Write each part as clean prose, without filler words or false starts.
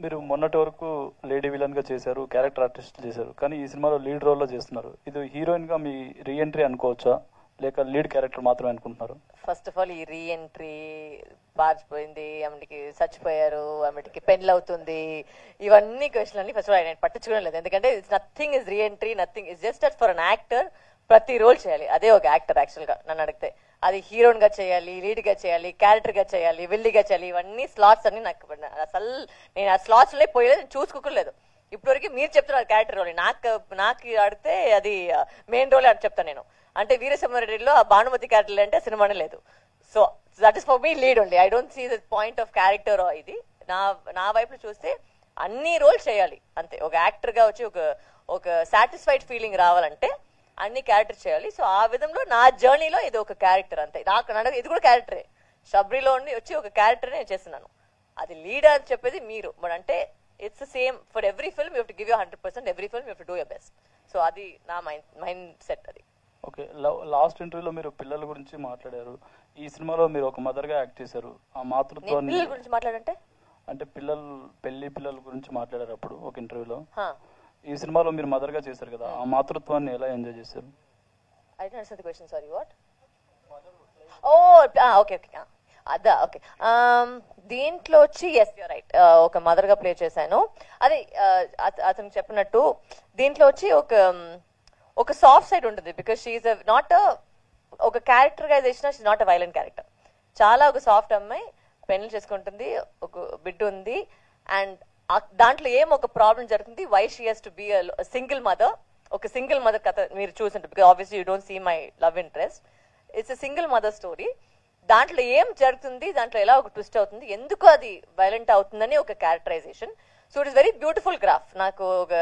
మీరు మొన్నటి వరకు లేడీ విలన్గా చేశారు, క్యారెక్టర్ ఆర్టిస్ట్ చేశారు, కానీ ఈ సినిమాలో లీడ్ రోల్లో చేస్తున్నారు. ఇది హీరోయిన్గా మీ రీఎంట్రీ అనుకోవచ్చా, లేక లీడ్ క్యారెక్టర్ మాత్రమే అనుకుంటున్నారు? ఫస్ట్ ఆఫ్ ఆల్ ఈ రీఎంట్రీ పారిపోయింది, ఆమెకి చచ్చిపోయారు, ఆమెకి పెళ్ళి అవుతుంది, ఇవన్నీ క్వశ్చన్ అన్ని ఫస్ట్ ఆఫ్ ఆల్ నేను పట్టించుకోవడం లేదు. ఎందుకంటే it's nothing is reentry, nothing is just at for an actor. ప్రతి రోల్ చేయాలి, అదే ఒక యాక్టర్ యాక్చువల్గా నన్ను అడిగితే. అది హీరోయిన్గా చేయాలి, లీడ్గా చేయాలి, క్యారెక్టర్గా చేయాలి, విల్లీగా చేయాలి, ఇవన్నీ స్లాట్స్ అన్ని నాకు అసలు నేను ఆ స్లాట్స్లో పోయలేదు, చూసుకోలేదు. ఇప్పటివరకు మీరు చెప్తున్నారు క్యారెక్టర్ రోల్, నాకు అడిగితే అది మెయిన్ రోల్ అని చెప్తాను నేను. అంటే వీరసింహారెడ్డిలో ఆ భానుమతి క్యారెక్టర్ అంటే సినిమానే లేదు. So that is for me lead only. I don't see the point of character. ఇది నా వైపులో చూస్తే అన్ని రోల్ చేయాలి అంతే. ఒక యాక్టర్గా వచ్చి ఒక సాటిస్ఫైడ్ ఫీలింగ్ రావాలంటే అన్ని క్యారెక్టర్ చేయాలి. సో ఆ విధంలో నా జర్నీలో ఇది ఒక క్యారెక్టర్ అంతే. నాకు ఇది కూడా క్యారెక్టరే. షబ్రిలో ఉండి వచ్చి ఒక క్యారెక్టర్ నేను చేస్తున్నాను. అది లీడ్ అని చెప్పేది మీరు. బట్ అంటే it's same for every film. You have to give you 100%. Every film you have to do your best. So అది నా మైండ్ సెట్. అది ఓకే. లాస్ట్ ఇంటర్వ్యూలో మీరు పిల్లల గురించి మాట్లాడారు. ఈ సినిమాలో మీరు ఒక మదర్గా యాక్ట్ చేశారు. ఆ మాతృత్వాన్ని పిల్లల గురించి మాట్లాడంటే అంటే పిల్లల గురించి మాట్లాడారు అప్పుడు ఒక ఇంటర్వ్యూలో. ఈ సినిమాలో మీరు మదర్గా చేశారు కదా, ఆ మాతృత్వాన్ని ఎలా ఎంజాయ్ చేశారు? I don't understand the question. Sorry, what? Okay అదా. ఓకే, దీంట్లో వచ్చి ఎస్ యూర్ రైట్, ఒక మదర్గా ప్లే చేశాను. అది అతను చెప్పినట్టు దీంట్లో వచ్చి ఒక సాఫ్ట్ సైడ్ ఉంటుంది. బికాస్ షీఈ్ నాట్ ఒక క్యారెక్టర్గా చేసిన she not a violent character. చాలా ఒక సాఫ్ట్ అమ్మాయి, పెళ్లి చేసుకుంటుంది, ఒక బిడ్డ ఉంది, అండ్ దాంట్లో ఏం ఒక ప్రాబ్లం జరుగుతుంది. Why she has to be single mother. ఒక సింగిల్ మదర్ కథ మీరు చూసింటారు. Because obviously you don't see my love interest. It's a single mother story. దాంట్లో ఏం జరుగుతుంది, దాంట్లో ఎలా ఒక ట్విస్ట్ అవుతుంది, ఎందుకు అది వైలెంట్ అవుతుందని ఒక characterization. So it is very beautiful graph. నాకు ఒక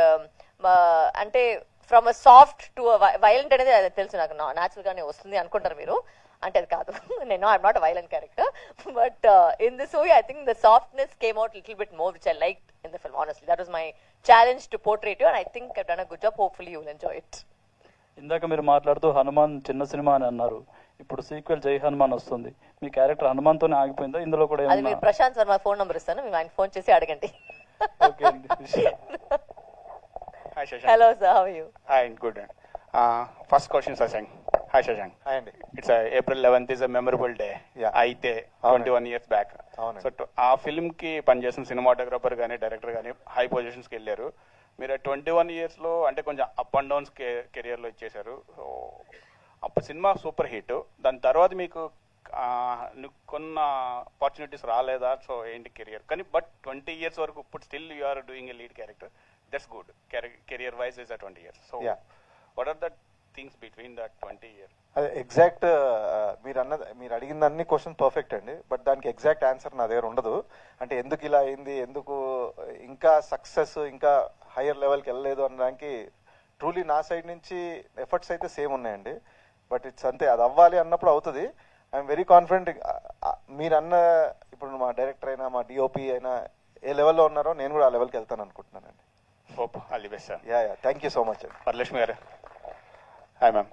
అంటే from a soft to violent అనేది అది తెలుసు, నాకు న్యాచురల్ గానే వస్తుంది అనుకుంటారు మీరు. అంటే అది కాదు, నేను I'm not a violent character. But in this movie I think the softness came out little bit more, which I like in the film. Honestly that was my challenge to portrait you, and I think I done a good job. Hopefully you will enjoy it. ఇందాక మీరు మాట్లాడుతూ హనుమాన్ చిన్న cinema అని అన్నారు. ఇప్పుడు sequel జై హనుమాన్ వస్తుంది. మీ character Hanuman తోనే ఆగిపోయిందా? ఇందులో కూడా అది మీరు ప్రశాంత్ వర్మ ఫోన్ నంబర్ ఇస్తాను, మీరు ఆయన ఫోన్ చేసి అడగండి. Hi Shashank. Hello sir, how are you? Hi, good. First question, Shashank. Hi Shashank. Hi Andy. It's April 11th is a memorable day. Yeah. అయితే 21 years back. అవునండి. సో ఆ ఫిల్మ్ కి పనిచేసిన సినిమాటోగ్రాఫర్ కానీ డైరెక్టర్ కానీ high పొజిషన్స్కి వెళ్ళారు. మీరు 21 yearsలో అంటే కొంచెం అప్ అండ్ డౌన్స్ కెరియర్లో ఇచ్చేశారు. సో అప్పుడు సినిమా సూపర్ హిట్. దాని తర్వాత మీకు కొన్న ఆపర్చునిటీస్ రాలేదా? సో ఏంటి కెరియర్ కానీ బట్ 20 years వరకు ఇప్పుడు still you are doing a lead character. That's good. Career wise is 20 years. So what are the things between that 20 years? అదే ఎగ్జాక్ట్ మీరు అడిగిన అన్ని క్వశ్చన్ పర్ఫెక్ట్ అండి. బట్ దానికి ఎగ్జాక్ట్ ఆన్సర్ నా దగ్గర ఉండదు. అంటే ఎందుకు ఇలా అయింది, ఎందుకు ఇంకా సక్సెస్ ఇంకా హయ్యర్ లెవెల్కి వెళ్ళలేదు అనడానికి ట్రూలీ నా సైడ్ నుంచి ఎఫర్ట్స్ అయితే సేమ్ ఉన్నాయండి. బట్ ఇట్స్ అంతే, అది అవ్వాలి అన్నప్పుడు అవుతుంది. I'm very confident. మీరు అన్న ఇప్పుడు మా డైరెక్టర్ అయినా మా డిఓపి అయినా ఏ లెవెల్లో ఉన్నారో నేను కూడా ఆ లెవెల్కి వెళ్తాను అనుకుంటున్నానండి. Hope all the best sir. Yeah thank you so much అండి. వరలక్ష్మి గారు. Hi ma'am.